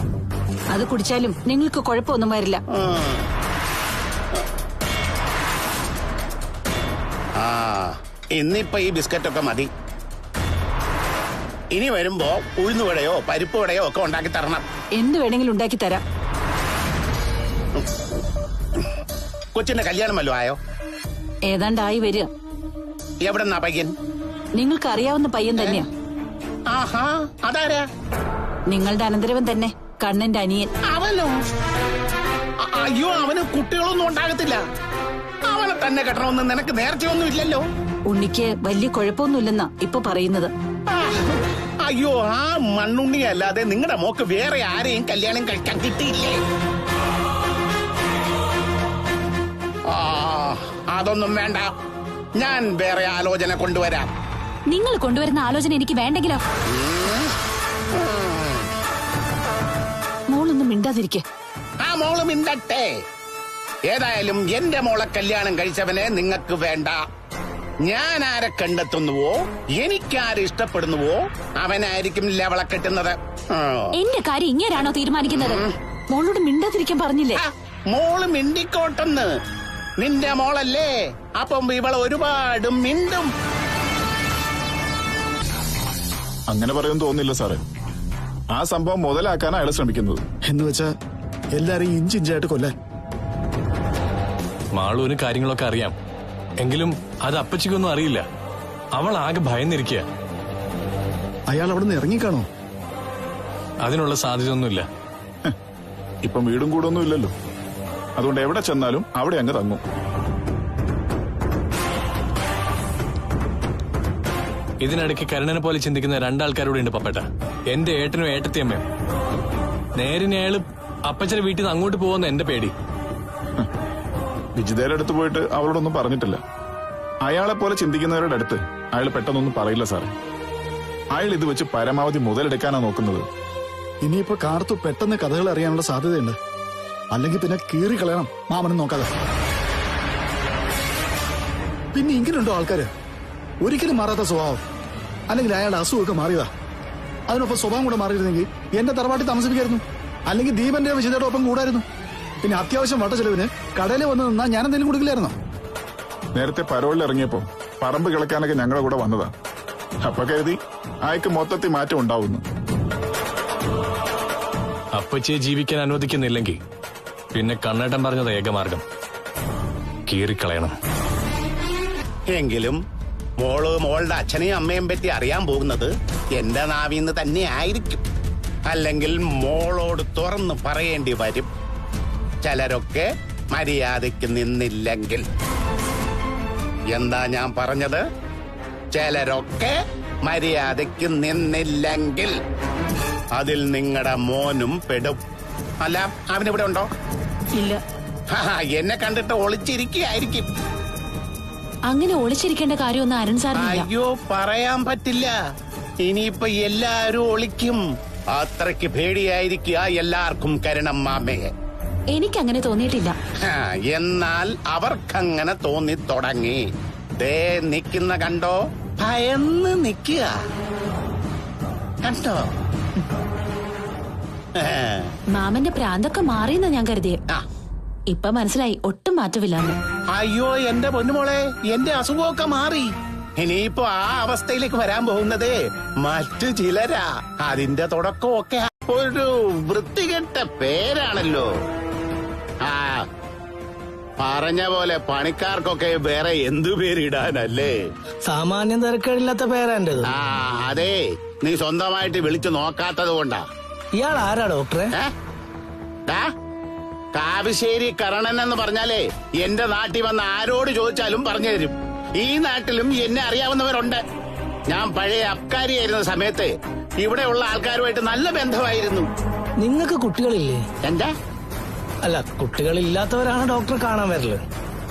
അത് കുടിച്ചാലും നിങ്ങൾക്ക് കുഴപ്പമൊന്നും വരില്ല. ഇന്നിപ്പോ ഈ ബിസ്ക്കറ്റൊക്കെ മതി. ഇനി വരുമ്പോ ഉഴുന്നുവടയോ പരിപ്പ് വടയോ ഒക്കെ ഉണ്ടാക്കി തരണം. എന്ത് വേണമെങ്കിലും ഉണ്ടാക്കി തരാം. കൊച്ചിന്റെ കല്യാണം വല്ലതും ആയോ? ഏതാണ്ടായി വരിക. എവിടെന്നാ പയ്യൻ? നിങ്ങൾക്ക് അറിയാവുന്ന പയ്യൻ തന്നെയാ. ആഹാ, അതാരാ? നിങ്ങളുടെ അനന്തരവൻ തന്നെ, കണ്ണന്റെ അനിയൻ. അവനോ? അയ്യോ, അവന് കുട്ടികളൊന്നും ഉണ്ടാകത്തില്ല. അവനെ തന്നെ കെട്ടണമെന്ന് നിനക്ക് നേർച്ചയൊന്നും ഇല്ലല്ലോ. ഉണ്ണിക്ക് വലിയ കുഴപ്പമൊന്നുമില്ലെന്നാ ഇപ്പൊ പറയുന്നത്. അയ്യോ, ആ മണ്ണുണ്ണി അല്ലാതെ നിങ്ങളുടെ മോക്ക് വേറെ ആരെയും കല്യാണം കഴിക്കാൻ കിട്ടിയില്ലേ? അതൊന്നും വേണ്ട, ഞാൻ വേറെ ആലോചന കൊണ്ടുവരാം. നിങ്ങൾ കൊണ്ടുവരുന്ന ആലോചന എനിക്ക് വേണ്ടെങ്കിലോ? മോളൊന്നും മിണ്ടാതിരിക്കെ. ആ മോള് മിണ്ടട്ടെ. ഏതായാലും എന്റെ മോളെ കല്യാണം കഴിച്ചവനെ നിങ്ങൾക്ക് വേണ്ട. ഞാൻ ആരെ കണ്ടെത്തുന്നുവോ, എനിക്കാരെ ഇഷ്ടപ്പെടുന്നുവോ അവനായിരിക്കും ലവളെ കെട്ടുന്നത്. എന്റെ കാര്യം ഇങ്ങനെയാണോ തീരുമാനിക്കുന്നത്? മോളോട് മിണ്ടാതിരിക്കാൻ പറഞ്ഞില്ലേ? മോള് മിണ്ടിക്കോട്ടെന്ന്. നിന്റെ മോളല്ലേ, അപ്പം ഇവളെ ഒരുപാട് മിണ്ടും. അങ്ങനെ പറയുമെന്ന് തോന്നുന്നില്ല സാറേ. ആ സംഭവം മുതലാക്കാനാണ് അയാൾ ശ്രമിക്കുന്നത്. എന്ന് വെച്ചാ എല്ലാരെയും ഇഞ്ചിഞ്ചായിട്ട് കൊല്ലാൻ. മാളൂന് കാര്യങ്ങളൊക്കെ അറിയാം, എങ്കിലും അത് അപ്പച്ചിക്കൊന്നും അറിയില്ല. അവൾ ആകെ ഭയന്നിരിക്കുക. അയാൾ അവിടെ നിന്ന് ഇറങ്ങിക്കാണോ? അതിനുള്ള സാധ്യതയൊന്നുമില്ല. ഇപ്പം വീടും കൂടൊന്നും ഇല്ലല്ലോ, അതുകൊണ്ട് എവിടെ ചെന്നാലും അവിടെ അങ്ങ് തങ്ങും. ഇതിനിടയ്ക്ക് കരുണനെ പോലെ ചിന്തിക്കുന്ന രണ്ടാൾക്കാരോട് ഉണ്ട് പപ്പേട്ട. എന്റെ ഏട്ടനും ഏട്ടത്തിയമ്മയും. നേരിന് അയാള് അപ്പച്ചന്റെ വീട്ടിൽ നിന്ന് അങ്ങോട്ട് പോകുന്ന എന്റെ പേടി. വിജിതയുടെ അടുത്ത് പോയിട്ട് അവളോടൊന്നും പറഞ്ഞിട്ടില്ല. അയാളെ പോലെ ചിന്തിക്കുന്നവരുടെ അടുത്ത് അയാൾ പെട്ടെന്നൊന്നും പറയില്ല സാറേ. അയാൾ ഇത് വെച്ച് പരമാവധി മുതലെടുക്കാനാ നോക്കുന്നത്. ഇനിയിപ്പോ കാർത്തു പെട്ടെന്ന് കഥകൾ അറിയാനുള്ള സാധ്യതയുണ്ട്. അല്ലെങ്കിൽ പിന്നെ കീറി കളയണം മാമനും നോക്കാതെ. പിന്നെ ഇങ്ങനെയുണ്ടോ ആൾക്കാര്? ഒരിക്കലും മാറാത്ത സ്വഭാവം. അല്ലെങ്കിൽ അയാളുടെ അസുഖമൊക്കെ മാറിയതാ. അതിനൊപ്പം സ്വഭാവം കൂടെ മാറിയിരുന്നെങ്കിൽ എന്റെ തറവാട്ടിൽ താമസിപ്പിക്കായിരുന്നു. അല്ലെങ്കിൽ ദീപന്റെ വിജിതയുടെ ഒപ്പം കൂടായിരുന്നു. പിന്നെ അത്യാവശ്യം വട്ട ചെലവിന് കടയിൽ വന്ന് നിന്നാ ഞാൻ എന്തെങ്കിലും കൊടുക്കില്ലായിരുന്നോ? നേരത്തെ പരോളിൽ ഇറങ്ങിയപ്പോ പറമ്പ് കിളക്കാനൊക്കെ ഞങ്ങളുടെ കൂടെ വന്നതാ. അപ്പൊ കരുതി അയക്ക് മൊത്തത്തിൽ മാറ്റം ഉണ്ടാവുന്നു. അപ്പച്ചിയെ ജീവിക്കാൻ അനുവദിക്കുന്നില്ലെങ്കിൽ പിന്നെ കണ്ണേട്ടൻ പറഞ്ഞത് ഏകമാർഗം, കീറിക്കളയണം. എങ്കിലും മോള് മോളുടെ അച്ഛനെയും അമ്മയും പറ്റി അറിയാൻ പോകുന്നത് എന്റെ നാവിന്ന് തന്നെ ആയിരിക്കും. അല്ലെങ്കിൽ മോളോട് തുറന്ന് പറയേണ്ടി വരും. ചിലരൊക്കെ മര്യാദയ്ക്ക് നിന്നില്ലെങ്കിൽ. എന്താ ഞാൻ പറഞ്ഞത്? ചിലരൊക്കെ മര്യാദയ്ക്ക് നിന്നില്ലെങ്കിൽ അതിൽ നിങ്ങളുടെ മോനും പെടും. അല്ല, അവനിവിടെ ഉണ്ടോ? ഇല്ല. എന്നെ കണ്ടിട്ട് ഒളിച്ചിരിക്കുകയായിരിക്കും. അങ്ങനെ ഒളിച്ചിരിക്കേണ്ട കാര്യമൊന്നും അരുൺ സാറിനില്ല. അയ്യോ, പറയാൻ പറ്റില്ല. ഇനിയിപ്പൊ എല്ലാരും ഒളിക്കും. അത്രയ്ക്ക് പേടിയായിരിക്കുക എല്ലാവർക്കും കരുണം മാമയെ. എനിക്കങ്ങനെ തോന്നിയിട്ടില്ല. എന്നാൽ അവർക്കങ്ങനെ തോന്നി തുടങ്ങി. ദേ നിക്കുന്ന കണ്ടോ, ഭയന്ന് നിക്കുക കണ്ടോ? മാമന്റെ പ്രാന്തൊക്കെ മാറിയെന്നാ ഞാൻ കരുതിയേ. ഇപ്പൊ മനസ്സിലായി ഒട്ടും മാറ്റമില്ലാന്ന്. അയ്യോ എന്റെ പൊന്നുമോളെ, എന്റെ അസുഖമൊക്കെ മാറി. ഇനിയിപ്പോ ആ അവസ്ഥയിലേക്ക് വരാൻ പോകുന്നതേ മറ്റു ചിലരാ. അതിന്റെ തുടക്കമൊക്കെ ഒരു വൃത്തികെട്ട പേരാണല്ലോ. പറഞ്ഞ പോലെ പണിക്കാർക്കൊക്കെ വേറെ എന്തു പേരിടാനല്ലേ? സാമാന്യം തിരക്കേടില്ലാത്ത പേരാ എന്റേത്. അതെ, നീ സ്വന്തമായിട്ട് വിളിച്ചു നോക്കാത്തത് കൊണ്ടാ. ഇയാൾ ആരാ ഡോക്ടറെ? കാവശ്ശേരി കരണൻ എന്ന് പറഞ്ഞാലേ എന്റെ നാട്ടിൽ വന്ന് ആരോട് ചോദിച്ചാലും പറഞ്ഞു തരും. ഈ നാട്ടിലും എന്നെ അറിയാവുന്നവരുണ്ട്. ഞാൻ പഴയ അബ്കാരിയായിരുന്ന സമയത്ത് ഇവിടെയുള്ള ആൾക്കാരുമായിട്ട് നല്ല ബന്ധമായിരുന്നു. നിങ്ങൾക്ക് കുട്ടികളില്ലേ? എന്താ? അല്ല, കുട്ടികളില്ലാത്തവരാണ് ഡോക്ടറെ കാണാൻ വരല്.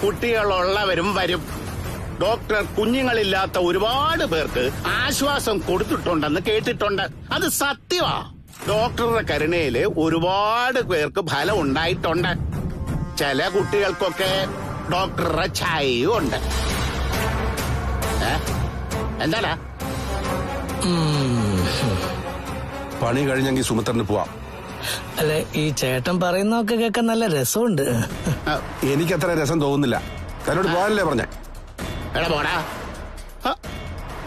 കുട്ടികളുള്ളവരും വരും. ഡോക്ടർ കുഞ്ഞുങ്ങളില്ലാത്ത ഒരുപാട് പേർക്ക് ആശ്വാസം കൊടുത്തിട്ടുണ്ടെന്ന് കേട്ടിട്ടുണ്ട്. അത് സത്യമാ. ഡോക്ടറുടെ കരുണയില് ഒരുപാട് പേർക്ക് ഫലം ഉണ്ടായിട്ടുണ്ട്. ചില കുട്ടികൾക്കൊക്കെ ഡോക്ടറുടെ ഛായയും ഉണ്ട്. എന്താടാ? പണി കഴിഞ്ഞെങ്കിൽ സുമിത്രന് പോവാം. അല്ലെ, ഈ ചേട്ടൻ പറയുന്നതൊക്കെ കേൾക്കാൻ നല്ല രസമുണ്ട്. എനിക്കത്ര രസം തോന്നുന്നില്ല. തന്നോട് പോകാനല്ലേ പറഞ്ഞേ? എടാ പോടാ.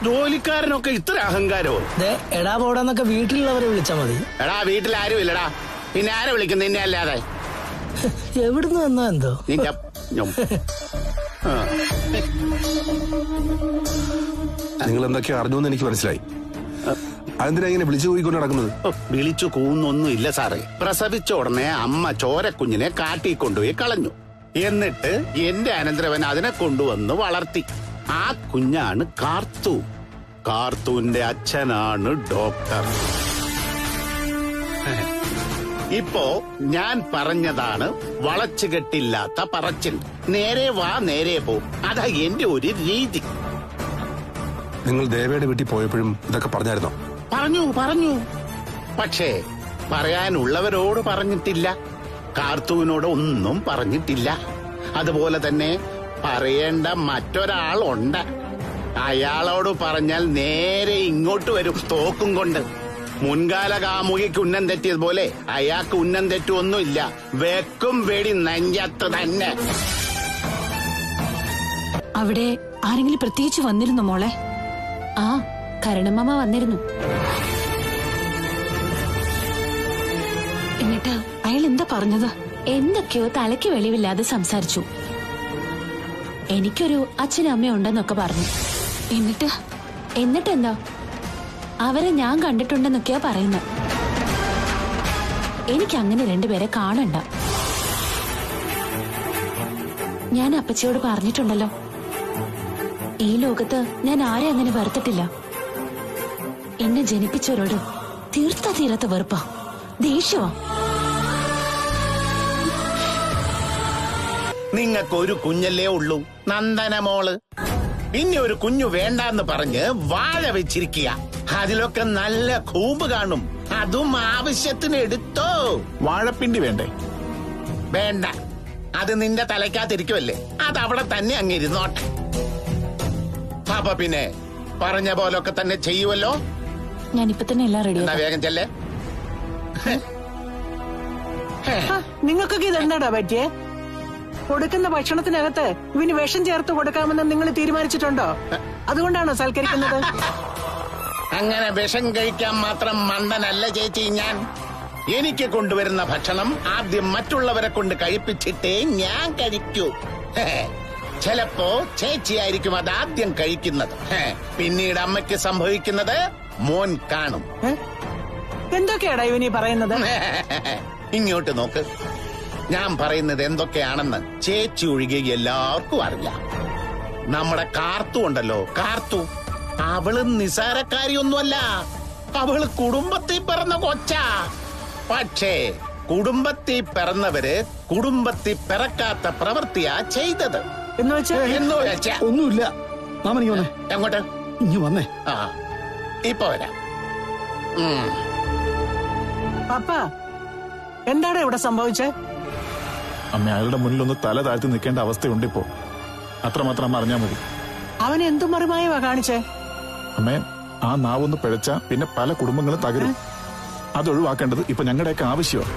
ജോലിക്കാരനൊക്കെ ഇത്ര അഹങ്കാരമോ? എടാ പോടാന്നൊക്കെ വീട്ടിലുള്ളവരെ വിളിച്ചാ മതി. എടാ വീട്ടിൽ ആരും ഇല്ലടാ, പിന്നെ ആരെ വിളിക്കും നിന്നെ അല്ലാതെ? എവിടുന്ന് വന്നോ എന്തോ. നിങ്ങൾ എന്തൊക്കെയോ അറിഞ്ഞു എന്ന് എനിക്ക് മനസ്സിലായി. അതെന്തിനാ ഇങ്ങനെ വിളിച്ചു പോയിക്കൊണ്ട് നടക്കുന്നത്? വിളിച്ചു കൂന്നൊന്നും ഇല്ല സാറേ. പ്രസവിച്ച ഉടനെ അമ്മ ചോരക്കുഞ്ഞിനെ കാട്ടി കൊണ്ടുപോയി കളഞ്ഞു. എന്നിട്ട് എന്റെ അനന്തരവൻ അതിനെ കൊണ്ടുവന്ന് വളർത്തി. ആ കുഞ്ഞാണ് കാർത്തു. കാർത്തുവിന്റെ അച്ഛനാണ് ഡോക്ടർ. ഇപ്പോ ഞാൻ പറഞ്ഞതാണ് വളച്ചുകെട്ടില്ലാത്ത പറച്ചിൽ. നേരെ വാ നേരെ പോ, അതാ എന്റെ ഒരു രീതി. നിങ്ങൾ ദേവയുടെ വീട്ടിൽ പോയപ്പോഴും ഇതൊക്കെ പറഞ്ഞായിരുന്നോ? പറഞ്ഞു. പക്ഷേ പറയാനുള്ളവരോട് പറഞ്ഞിട്ടില്ല. കാർത്തുവിനോട് ഒന്നും പറഞ്ഞിട്ടില്ല. അതുപോലെ തന്നെ പറയേണ്ട മറ്റൊരാളുണ്ട്. അയാളോട് പറഞ്ഞാൽ നേരെ ഇങ്ങോട്ട് വരും തോക്കും കൊണ്ട്. മുൻകാല കാമുകിക്ക് ഉന്നം തെറ്റിയതുപോലെ അയാൾക്ക് ഉന്നം തെറ്റുമൊന്നുമില്ല. വെക്കും വെടി നെഞ്ചത്ത് തന്നെ. അവിടെ ആരെങ്കിലും പ്രത്യേകിച്ച് വന്നിരുന്നു മോളെ? ആ, കരണമ്മ വന്നിരുന്നു. എന്നിട്ട് അയാൾ എന്താ പറഞ്ഞത്? എന്തൊക്കെയോ തലയ്ക്ക് വെളിവില്ലാതെ സംസാരിച്ചു. എനിക്കൊരു അച്ഛനും അമ്മയും ഉണ്ടെന്നൊക്കെ പറഞ്ഞു. എന്നിട്ടെന്താ, അവരെ ഞാൻ കണ്ടിട്ടുണ്ടെന്നൊക്കെയാ പറയുന്നത്. എനിക്ക് അങ്ങനെ രണ്ടുപേരെ കാണണ്ട. ഞാൻ അപ്പച്ചിയോട് പറഞ്ഞിട്ടുണ്ടല്ലോ, ഈ ലോകത്ത് ഞാൻ ആരെ അങ്ങനെ വെറുത്തിട്ടില്ല. എന്നെ ജനിപ്പിച്ചവരോട് തീർത്ത വെറുപ്പാ, ദേഷ്യവാ. നിങ്ങൾക്കൊരു കുഞ്ഞല്ലേ ഉള്ളൂ, നന്ദനമോള്. പിന്നെ ഒരു കുഞ്ഞു വേണ്ടാന്ന് പറഞ്ഞ് വാഴ വെച്ചിരിക്കുക. അതിലൊക്കെ നല്ല കൂമ്പ് കാണും. അതും ആവശ്യത്തിന് എടുത്തോ. വാഴപ്പിണ്ടി വേണ്ടേ? വേണ്ട, അത് നിന്റെ തലയ്ക്കകത്തിരിക്കുമല്ലേ, അതവിടെ തന്നെ അങ്ങിരുന്നോട്ടെ. അപ്പൊ പിന്നെ പറഞ്ഞ പോലൊക്കെ തന്നെ ചെയ്യുമല്ലോ. ഞാനിപ്പോ തന്നെ എല്ലാം റെഡി. എന്നാ വേഗം ചെല്ലേ. നിങ്ങൾക്കൊക്കെ ഇതെന്താടാ പറ്റിയേ? കൊടുക്കുന്ന ഭക്ഷണത്തിനകത്ത് ഇവന് വിഷം ചേർത്ത് കൊടുക്കാമെന്ന് നിങ്ങൾ തീരുമാനിച്ചിട്ടുണ്ടോ? അതുകൊണ്ടാണോ സൽക്കരിക്കുന്നത്? അങ്ങനെ വിഷം കഴിക്കാൻ മാത്രം മണ്ടനല്ല ചേച്ചി ഞാൻ. എനിക്ക് കൊണ്ടുവരുന്ന ഭക്ഷണം ആദ്യം മറ്റുള്ളവരെ കൊണ്ട് കഴിപ്പിച്ചിട്ടേ ഞാൻ കഴിക്കൂ. ചിലപ്പോ ചേച്ചിയായിരിക്കും അത് ആദ്യം കഴിക്കുന്നത്. പിന്നീട് അമ്മയ്ക്ക് സംഭവിക്കുന്നത് മോൻ കാണും. എന്തൊക്കെയാടാ ഇവനീ പറയുന്നത്? ഇങ്ങോട്ട് നോക്ക്. ഞാൻ പറയുന്നത് എന്തൊക്കെയാണെന്ന് ചേച്ചി ഒഴികെ എല്ലാവർക്കും അറിയാം. നമ്മുടെ കാർത്തു ഉണ്ടല്ലോ, കാർത്തു, അവള് നിസാരക്കാരിയൊന്നുമല്ല. അവള് കുടുംബത്തിൽ പിറന്ന കൊച്ചാ. പക്ഷേ കുടുംബത്തിൽ പിറന്നവര് കുടുംബത്തിൽ പിറക്കാത്ത പ്രവൃത്തിയാ ചെയ്തത്. എന്ന് വെച്ചാ ഒന്നുമില്ല. മാമനിക്ക് വന്നേ. എങ്ങോട്ട്? ഇങ്ങ് വന്നേ. ആ, ഇപ്പൊ വരാം. പപ്പ, എന്താണ് ഇവിടെ സംഭവിച്ചേ? അമ്മ, അയാളുടെ മുന്നിലൊന്ന് തല താഴ്ത്തി നിൽക്കേണ്ട അവസ്ഥയുണ്ട് ഇപ്പോ. അത്രമാത്രം അമ്മ അറിഞ്ഞാൽ മതി. അവൻ എന്തു മറിമായവാ കാണിച്ചേ? അമ്മേ, ആ നാവൊന്ന് പിഴച്ച പിന്നെ പല കുടുംബങ്ങളും തകരും. അതൊഴിവാക്കേണ്ടത് ഇപ്പൊ ഞങ്ങളുടെയൊക്കെ ആവശ്യമാണ്.